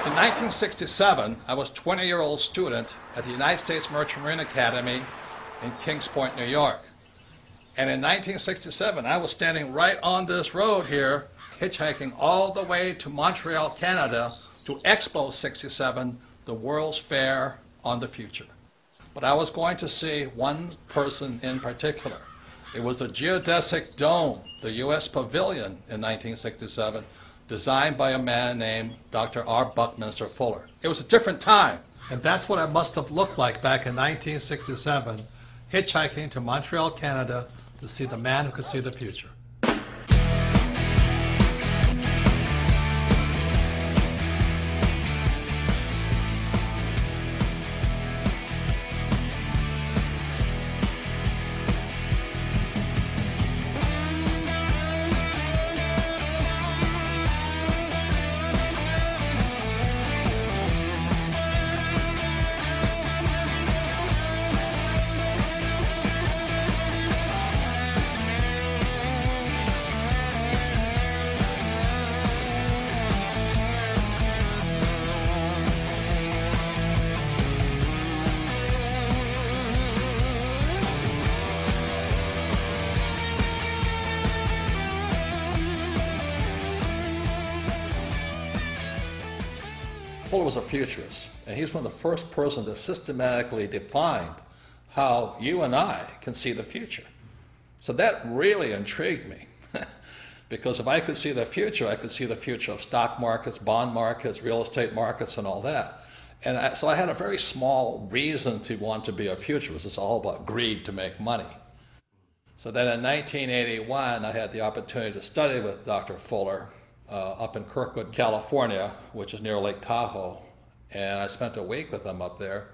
In 1967, I was a 20-year-old student at the United States Merchant Marine Academy in Kings Point, New York. And in 1967, I was standing right on this road here, hitchhiking all the way to Montreal, Canada, to Expo 67, the World's Fair on the Future. But I was going to see one person in particular. It was the geodesic dome, the U.S. Pavilion in 1967, designed by a man named Dr. R. Buckminster Fuller. It was a different time. And that's what it must have looked like back in 1967, hitchhiking to Montreal, Canada, to see the man who could see the future. Fuller was a futurist, and he was one of the first persons that systematically defined how you and I can see the future. So that really intrigued me, because if I could see the future, I could see the future of stock markets, bond markets, real estate markets, and all that. And so I had a very small reason to want to be a futurist. It's all about greed to make money. So then in 1981, I had the opportunity to study with Dr. Fuller up in Kirkwood, California, which is near Lake Tahoe, and I spent a week with him up there,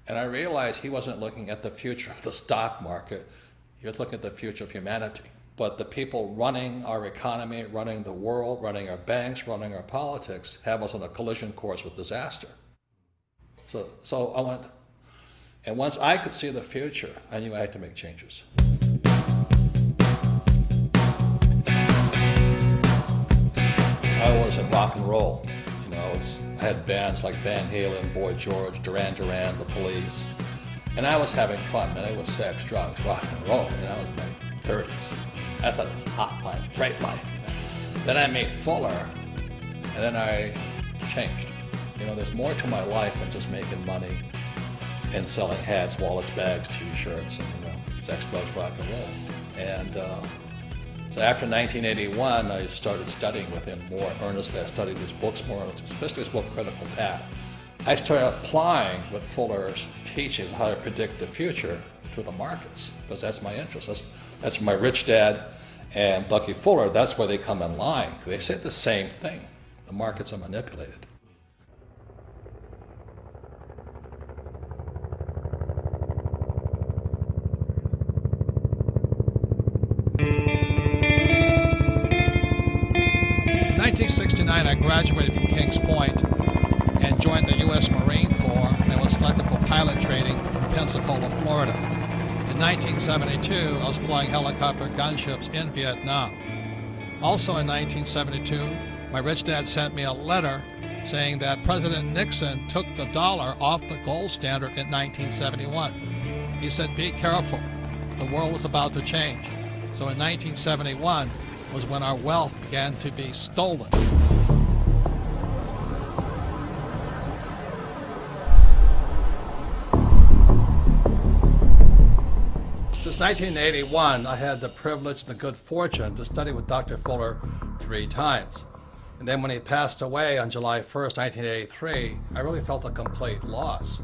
and I realized he wasn't looking at the future of the stock market, he was looking at the future of humanity. But the people running our economy, running the world, running our banks, running our politics, have us on a collision course with disaster. So I went, and once I could see the future, I knew I had to make changes. I was in rock and roll. You know, I had bands like Van Halen, Boy George, Duran Duran, The Police, and I was having fun, man. It was sex, drugs, rock and roll, and I was in my 30s. I thought it was a hot life, great life, you know. Then I met Fuller, and then I changed. You know, there's more to my life than just making money and selling hats, wallets, bags, t-shirts, and, you know, sex, drugs, rock and roll. And so after 1981, I started studying with him more earnestly. I studied his books more earnestly, especially his book, Critical Path. I started applying what Fuller's teaching, how to predict the future, to the markets, because that's my interest. That's my rich dad and Bucky Fuller, that's where they come in line. They say the same thing. The markets are manipulated. In 1969, I graduated from Kings Point and joined the U.S. Marine Corps and was selected for pilot training in Pensacola, Florida. In 1972, I was flying helicopter gunships in Vietnam. Also in 1972, my rich dad sent me a letter saying that President Nixon took the dollar off the gold standard in 1971. He said, "Be careful, the world was about to change." So in 1971, was when our wealth began to be stolen. Since 1981, I had the privilege and the good fortune to study with Dr. Fuller 3 times. And then when he passed away on July 1st, 1983, I really felt a complete loss,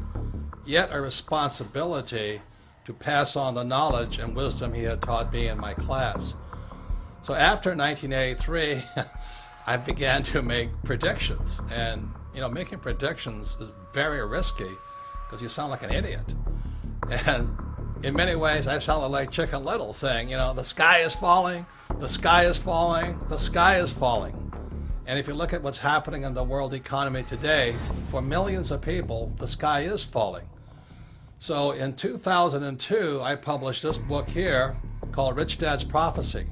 yet a responsibility to pass on the knowledge and wisdom he had taught me in my class. So after 1983, I began to make predictions. And, you know, making predictions is very risky because you sound like an idiot. And in many ways, I sounded like Chicken Little saying, you know, the sky is falling, the sky is falling, the sky is falling. And if you look at what's happening in the world economy today, for millions of people, the sky is falling. So in 2002, I published this book here called Rich Dad's Prophecy.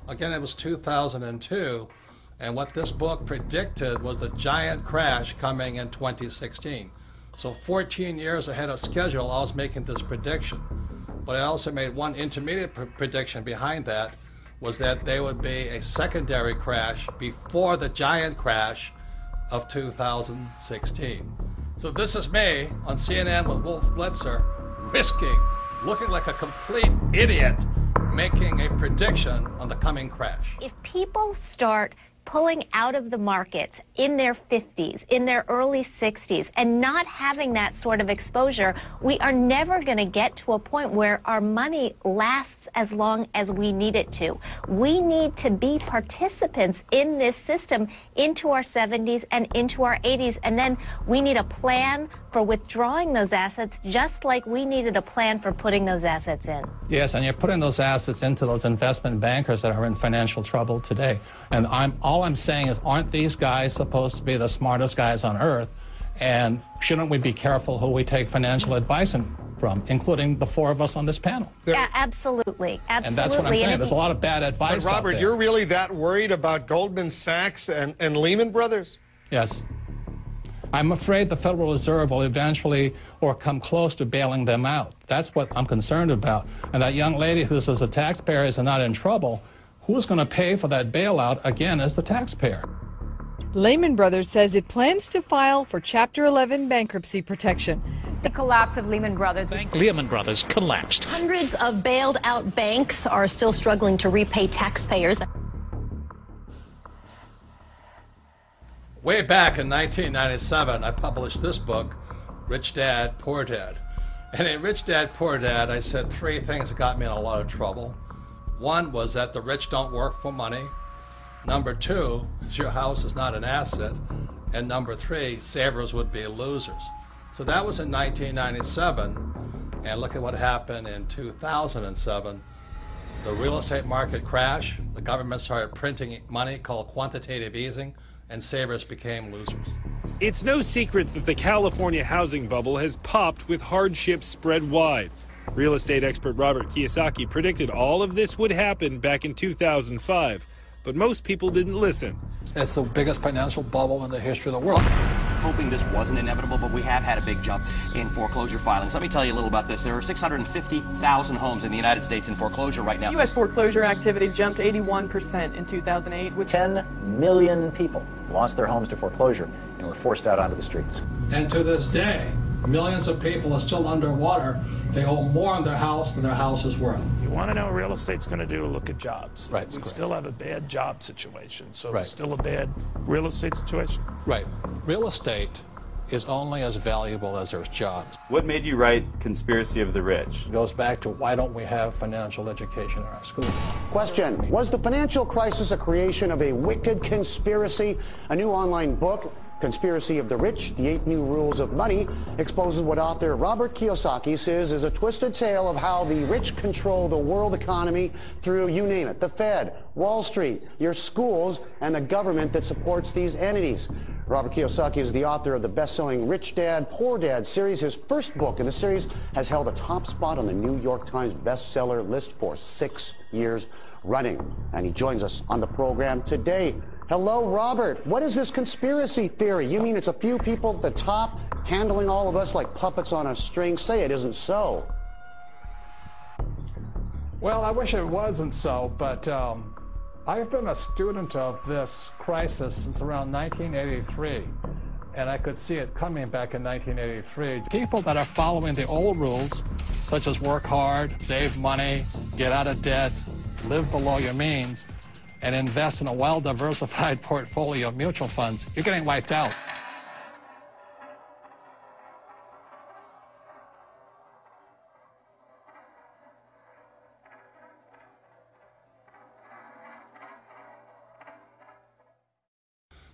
Again, it was 2002, And what this book predicted was the giant crash coming in 2016. So 14 years ahead of schedule, I was making this prediction. But I also made one intermediate prediction behind that, was that there would be a secondary crash before the giant crash of 2016. So this is me on CNN with Wolf Blitzer, looking like a complete idiot, making a prediction on the coming crash. If people start pulling out of the markets in their 50s, in their early 60s, and not having that sort of exposure, we are never going to get to a point where our money lasts as long as we need it to. We need to be participants in this system into our 70s and into our 80s, and then we need a plan for withdrawing those assets, just like we needed a plan for putting those assets in. Yes, and you're putting those assets into those investment bankers that are in financial trouble today. And all I'm saying is, aren't these guys supposed to be the smartest guys on earth? And shouldn't we be careful who we take financial advice from, including the four of us on this panel? Yeah, absolutely. Absolutely. And that's what I'm saying. There's a lot of bad advice But Robert, out there. you're really that worried about Goldman Sachs and Lehman Brothers? Yes. I'm afraid the Federal Reserve will eventually or come close to bailing them out. That's what I'm concerned about. And that young lady who says the taxpayers are not in trouble, who's going to pay for that bailout again is the taxpayer. Lehman Brothers says it plans to file for Chapter 11 bankruptcy protection. The collapse of Lehman Brothers. Lehman Brothers collapsed. Hundreds of bailed out banks are still struggling to repay taxpayers. Way back in 1997, I published this book, Rich Dad, Poor Dad. And in Rich Dad, Poor Dad, I said three things that got me in a lot of trouble. One was that the rich don't work for money. Number two, your house is not an asset. And number three, savers would be losers. So that was in 1997. And look at what happened in 2007. The real estate market crashed. The government started printing money called quantitative easing, and savers became losers. It's no secret that the California housing bubble has popped with hardship spread wide. Real estate expert Robert Kiyosaki predicted all of this would happen back in 2005, but most people didn't listen. It's the biggest financial bubble in the history of the world. Hoping this wasn't inevitable, but we have had a big jump in foreclosure filings. Let me tell you a little about this. There are 650,000 homes in the United States in foreclosure right now. U.S. foreclosure activity jumped 81% in 2008. With 10 million people lost their homes to foreclosure and were forced out onto the streets. And to this day, millions of people are still underwater. They owe more on their house than their house is worth. You want to know what real estate's going to do? Look at jobs. Right. We still have a bad job situation, so Right. it's still a bad real estate situation. Right. Real estate is only as valuable as there's jobs. What made you write Conspiracy of the Rich? It goes back to why don't we have financial education in our schools? Question: was the financial crisis a creation of a wicked conspiracy? A new online book, Conspiracy of the Rich, The 8 New Rules of Money, exposes what author Robert Kiyosaki says is a twisted tale of how the rich control the world economy through, you name it, the Fed, Wall Street, your schools, and the government that supports these entities. Robert Kiyosaki is the author of the best-selling Rich Dad, Poor Dad series. His first book in the series has held a top spot on the New York Times bestseller list for 6 years running. And he joins us on the program today. Hello, Robert. What is this conspiracy theory? You mean it's a few people at the top handling all of us like puppets on a string? Say it isn't so. Well, I wish it wasn't so, but I've been a student of this crisis since around 1983, and I could see it coming back in 1983. People that are following the old rules, such as work hard, save money, get out of debt, live below your means, and invest in a well-diversified portfolio of mutual funds, you're getting wiped out.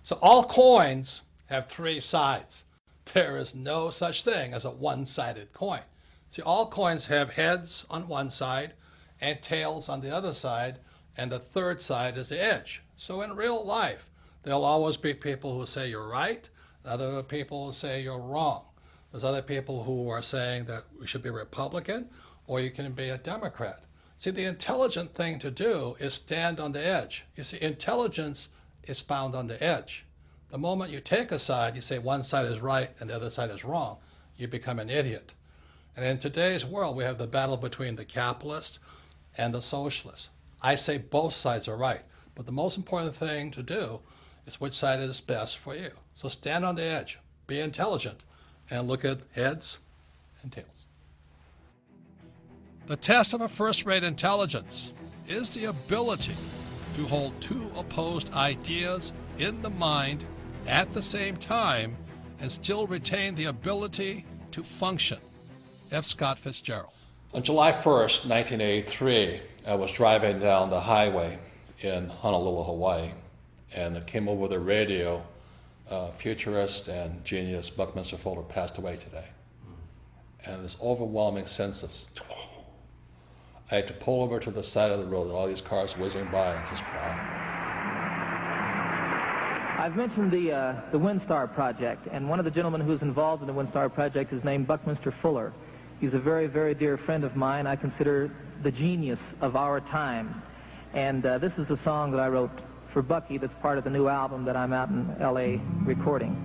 So all coins have three sides. There is no such thing as a one-sided coin. See, all coins have heads on one side and tails on the other side, and the third side is the edge. So in real life, there'll always be people who say you're right, other people who say you're wrong. There's other people who are saying that we should be Republican or you can be a Democrat. See, the intelligent thing to do is stand on the edge. You see, intelligence is found on the edge. The moment you take a side, you say one side is right and the other side is wrong, you become an idiot. And in today's world, we have the battle between the capitalists and the socialists. I say both sides are right, but the most important thing to do is which side is best for you. So stand on the edge, be intelligent, and look at heads and tails. The test of a first-rate intelligence is the ability to hold two opposed ideas in the mind at the same time and still retain the ability to function. F. Scott Fitzgerald. On July 1st, 1983, I was driving down the highway in Honolulu, Hawaii, and it came over the radio, futurist and genius Buckminster Fuller passed away today. And this overwhelming sense of, I had to pull over to the side of the road, all these cars whizzing by, and just cry. I've mentioned the WinStar project, and one of the gentlemen who's involved in the WinStar project is named Buckminster Fuller. He's a very, very dear friend of mine. I consider the genius of our times. And this is a song that I wrote for Bucky that's part of the new album that I'm out in L.A. recording.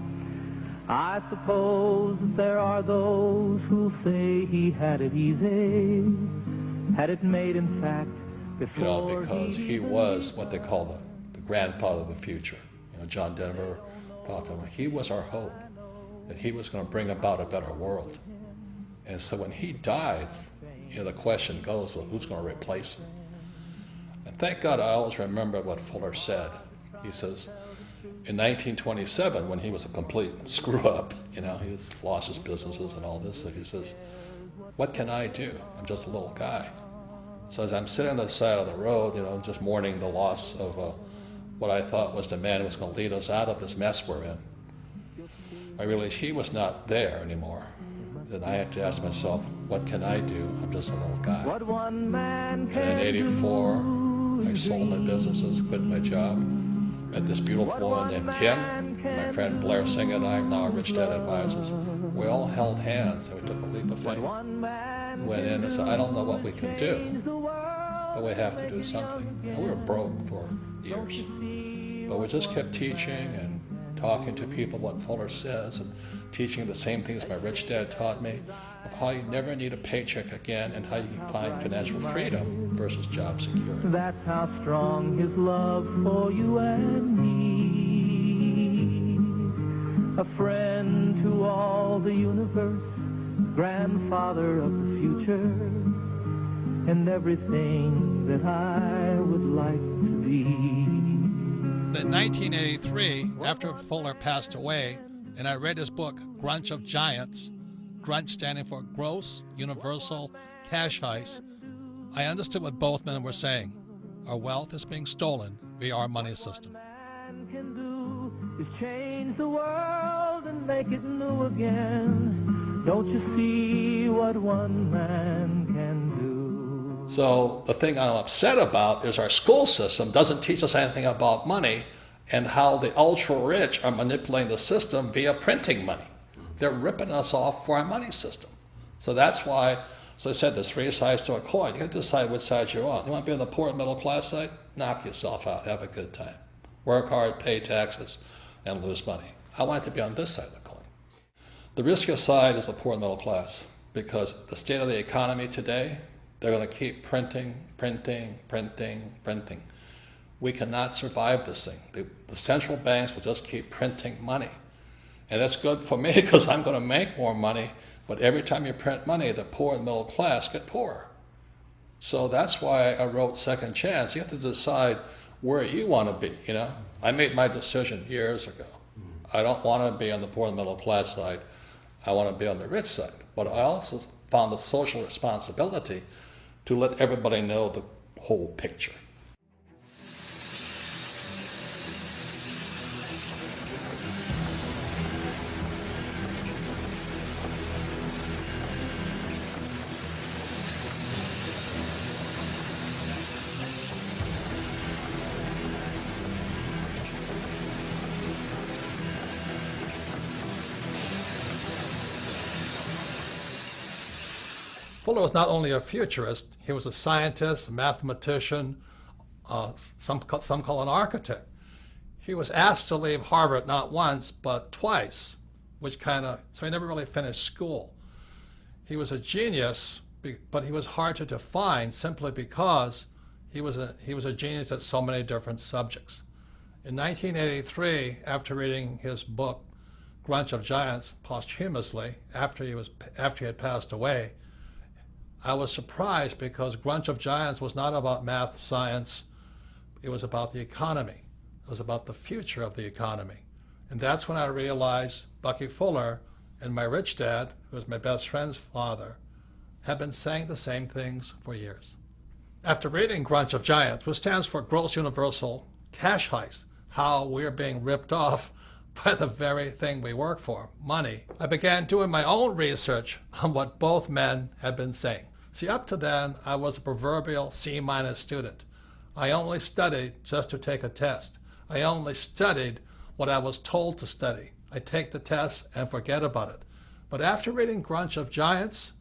I suppose that there are those who'll say he had it easy, had it made in fact before. Because he was what they call the grandfather of the future. John Denver talked to him. He was our hope, that he was going to bring about a better world. And so when he died, the question goes, well, who's going to replace him? And thank God I always remember what Fuller said. He says, in 1927, when he was a complete screw-up, he lost his businesses and all this stuff, he says, what can I do? I'm just a little guy. So as I'm sitting on the side of the road, just mourning the loss of what I thought was the man who was going to lead us out of this mess we're in, I realized he was not there anymore. Then I had to ask myself, what can I do? I'm just a little guy. And in '84, I sold my businesses, quit my job, met this beautiful woman named Kim, my friend Blair Singh and I, now Rich Dad Advisors. We all held hands and we took a leap of faith. We went in and said, I don't know what we can do, but we have to do something. And we were broke for years. But we just kept teaching and talking to people what Fuller says and teaching the same things my rich dad taught me of how you never need a paycheck again and how you can find financial freedom versus job security. That's how strong his love for you and me. A friend to all the universe, grandfather of the future, and everything that I would like to be. In 1983, after Fuller passed away, and I read his book, Grunch of Giants, Grunch standing for Gross Universal Cash Heist, I understood what both men were saying. Our wealth is being stolen via our money system. Man can do is change the world and make it new again. Don't you see what one man can do? So the thing I'm upset about is our school system doesn't teach us anything about money and how the ultra-rich are manipulating the system via printing money. They're ripping us off for our money system. So that's why, as I said, there's three sides to a coin. You got to decide which side you're on. You want to be on the poor and middle class side? Knock yourself out, have a good time. Work hard, pay taxes, and lose money. I want it to be on this side of the coin. The riskier side is the poor and middle class, because the state of the economy today, they're going to keep printing, printing, printing, printing. We cannot survive this thing. The central banks will just keep printing money. And that's good for me because I'm going to make more money, but every time you print money, the poor and middle class get poorer. So that's why I wrote Second Chance. You have to decide where you want to be, I made my decision years ago. I don't want to be on the poor and middle class side. I want to be on the rich side. But I also found the social responsibility to let everybody know the whole picture. Fuller was not only a futurist, he was a scientist, a mathematician, some call an architect. He was asked to leave Harvard not once, but twice, so he never really finished school. He was a genius, but he was hard to define simply because he was a genius at so many different subjects. In 1983, after reading his book, Grunch of Giants, posthumously, after he had passed away, I was surprised because Grunch of Giants was not about math, science, it was about the economy. It was about the future of the economy. And that's when I realized Bucky Fuller and my rich dad, who was my best friend's father, had been saying the same things for years. After reading Grunch of Giants, which stands for Gross Universal Cash Heist, how we're being ripped off by the very thing we work for, money, I began doing my own research on what both men had been saying. See, up to then, I was a proverbial C- student. I only studied just to take a test. I only studied what I was told to study. I take the test and forget about it. But after reading Grunch of Giants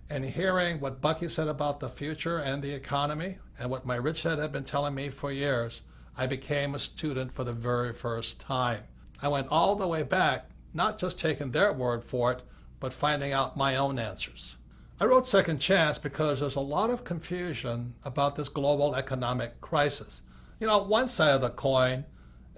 and hearing what Bucky said about the future and the economy and what my rich dad had been telling me for years, I became a student for the very first time. I went all the way back, not just taking their word for it, but finding out my own answers. I wrote Second Chance because there's a lot of confusion about this global economic crisis. You know, one side of the coin,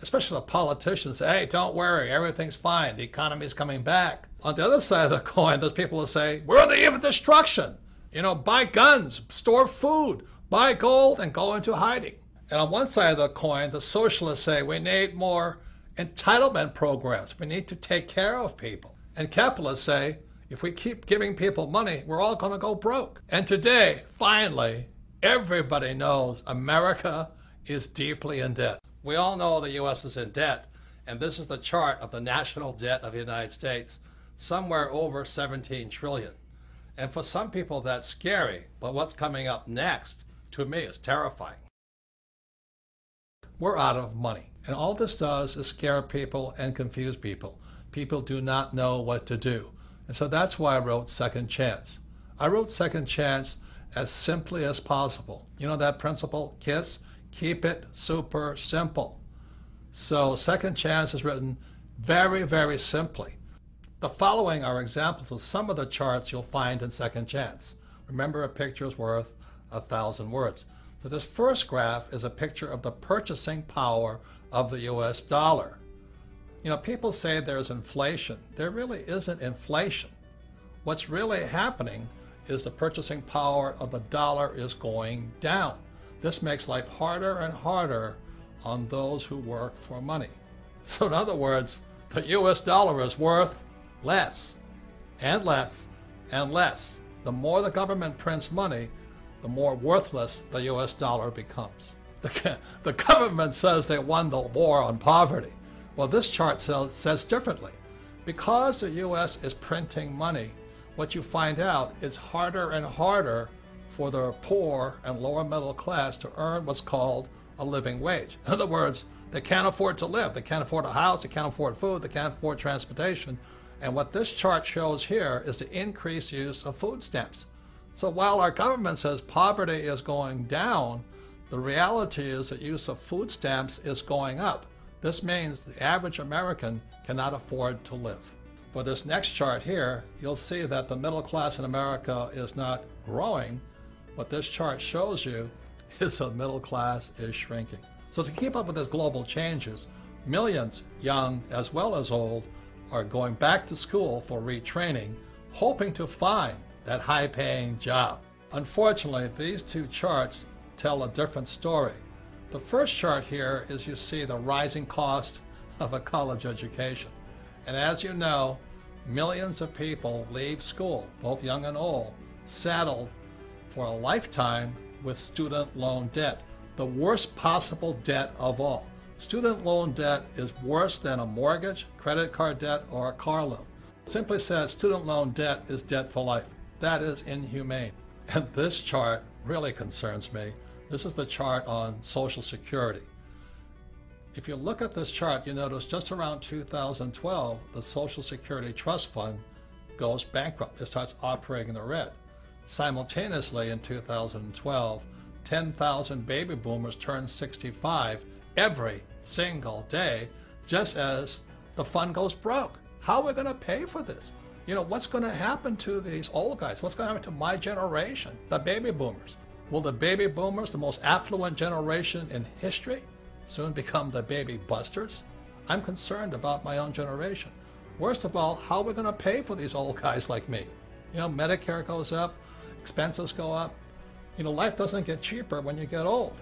especially the politicians, say, hey, don't worry, everything's fine, the economy's coming back. On the other side of the coin, there's people who say, we're on the eve of destruction. You know, buy guns, store food, buy gold, and go into hiding. And on one side of the coin, the socialists say, we need more entitlement programs. We need to take care of people. And capitalists say, if we keep giving people money, we're all going to go broke. And today, finally, everybody knows America is deeply in debt. We all know the U.S. is in debt, and this is the chart of the national debt of the United States, somewhere over 17 trillion. And for some people, that's scary, but what's coming up next, to me, is terrifying. We're out of money, and all this does is scare people and confuse people. People do not know what to do. And so that's why I wrote Second Chance. I wrote Second Chance as simply as possible. You know that principle, KISS? Keep it super simple. So Second Chance is written very, very simply. The following are examples of some of the charts you'll find in Second Chance. Remember, a picture is worth 1,000 words. So this first graph is a picture of the purchasing power of the US dollar. You know, people say there's inflation. There really isn't inflation. What's really happening is the purchasing power of the dollar is going down. This makes life harder and harder on those who work for money. So in other words, the US dollar is worth less and less and less. The more the government prints money, the more worthless the US dollar becomes. The government says they won the war on poverty. Well, this chart says differently. Because the U.S. is printing money, what you find out is harder and harder for the poor and lower middle class to earn what's called a living wage. In other words, they can't afford to live. They can't afford a house. They can't afford food. They can't afford transportation. And what this chart shows here is the increased use of food stamps. So while our government says poverty is going down, the reality is that use of food stamps is going up. This means the average American cannot afford to live. For this next chart here, you'll see that the middle class in America is not growing. What this chart shows you is the middle class is shrinking. So to keep up with these global changes, millions, young as well as old, are going back to school for retraining, hoping to find that high-paying job. Unfortunately, these two charts tell a different story. The first chart here is you see the rising cost of a college education. And as you know, millions of people leave school, both young and old, saddled for a lifetime with student loan debt, the worst possible debt of all. Student loan debt is worse than a mortgage, credit card debt, or a car loan. Simply said, student loan debt is debt for life. That is inhumane. And this chart really concerns me. This is the chart on Social Security. If you look at this chart, you notice just around 2012, the Social Security Trust Fund goes bankrupt. It starts operating in the red. Simultaneously, in 2012, 10,000 baby boomers turned 65. every single day, just as the fund goes broke. How are we going to pay for this? You know, what's going to happen to these old guys? What's going to happen to my generation, the baby boomers? Will the baby boomers, the most affluent generation in history, soon become the baby busters? I'm concerned about my own generation. Worst of all, how are we going to pay for these old guys like me? You know, Medicare goes up, expenses go up. You know, life doesn't get cheaper when you get old.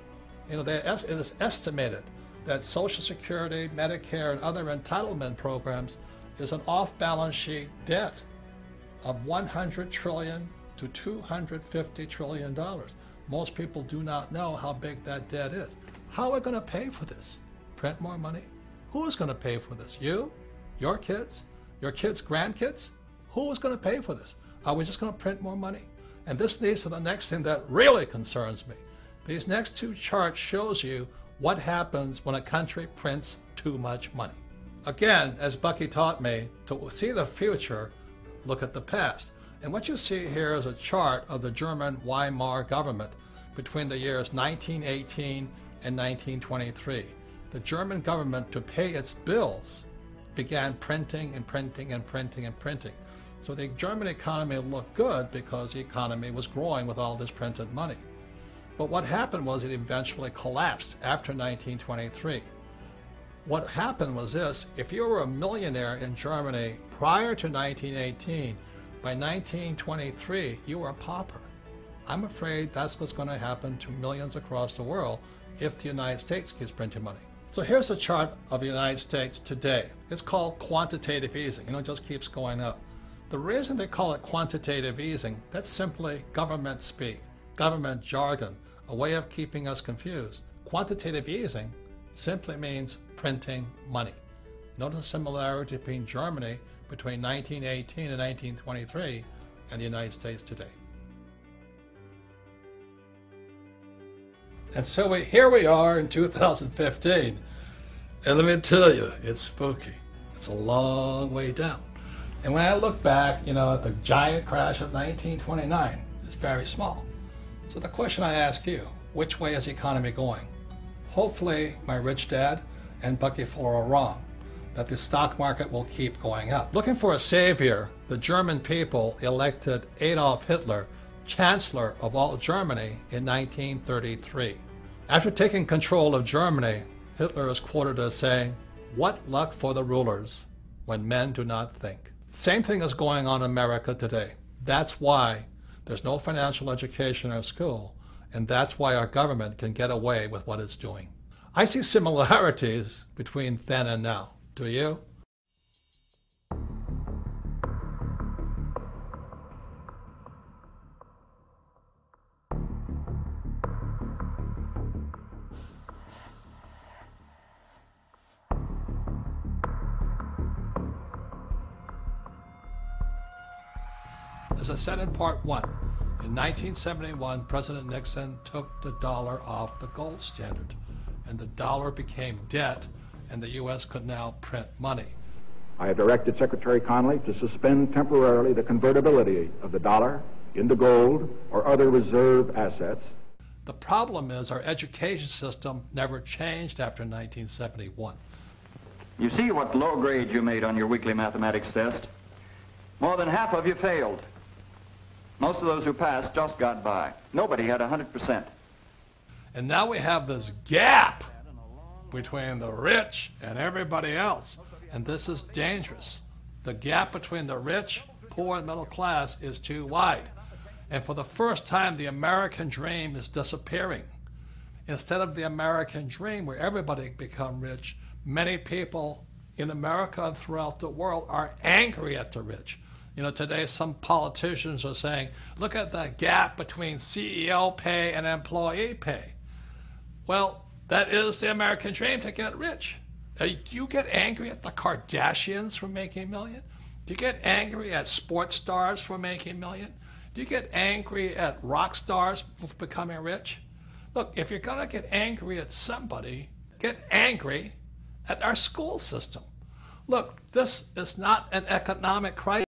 You know, it is estimated that Social Security, Medicare, and other entitlement programs is an off-balance sheet debt of $100 trillion to $250 trillion. Most people do not know how big that debt is. How are we going to pay for this? Print more money? Who is going to pay for this? You? Your kids? Your kids' grandkids? Who is going to pay for this? Are we just going to print more money? And this leads to the next thing that really concerns me. These next two charts shows you what happens when a country prints too much money. Again, as Bucky taught me, to see the future, look at the past. And what you see here is a chart of the German Weimar government between the years 1918 and 1923. The German government, to pay its bills, began printing and printing and printing and printing. So the German economy looked good because the economy was growing with all this printed money. But what happened was it eventually collapsed after 1923. What happened was this: if you were a millionaire in Germany prior to 1918, by 1923 you were a pauper. I'm afraid that's what's going to happen to millions across the world if the United States keeps printing money. So here's a chart of the United States today. It's called quantitative easing. You know, it just keeps going up. The reason they call it quantitative easing, that's simply government speak, government jargon, a way of keeping us confused. Quantitative easing simply means printing money. Notice the similarity between Germany between 1918 and 1923 and the United States today. And so here we are in 2015, and let me tell you, it's spooky. It's a long way down. And when I look back, you know, at the giant crash of 1929, it's very small. So the question I ask you, which way is the economy going? Hopefully my rich dad and Bucky Fuller are wrong, that the stock market will keep going up. Looking for a savior, the German people elected Adolf Hitler Chancellor of all Germany in 1933. After taking control of Germany, Hitler is quoted as saying, "What luck for the rulers when men do not think." Same thing is going on in America today. That's why there's no financial education or school, and that's why our government can get away with what it's doing. I see similarities between then and now. Do you? As I said in part one, in 1971, President Nixon took the dollar off the gold standard, and the dollar became debt, and the U.S. could now print money. I have directed Secretary Connally to suspend temporarily the convertibility of the dollar into gold or other reserve assets. The problem is our education system never changed after 1971. You see what low grade you made on your weekly mathematics test? More than half of you failed. Most of those who passed just got by. Nobody had 100%. And now we have this gap between the rich and everybody else. And this is dangerous. The gap between the rich, poor, and middle class is too wide. And for the first time, the American dream is disappearing. Instead of the American dream where everybody become rich, many people in America and throughout the world are angry at the rich. You know, today some politicians are saying, look at the gap between CEO pay and employee pay. Well, that is the American dream, to get rich. Do you get angry at the Kardashians for making million? Do you get angry at sports stars for making million? Do you get angry at rock stars for becoming rich? Look, if you're going to get angry at somebody, get angry at our school system. Look, this is not an economic crisis.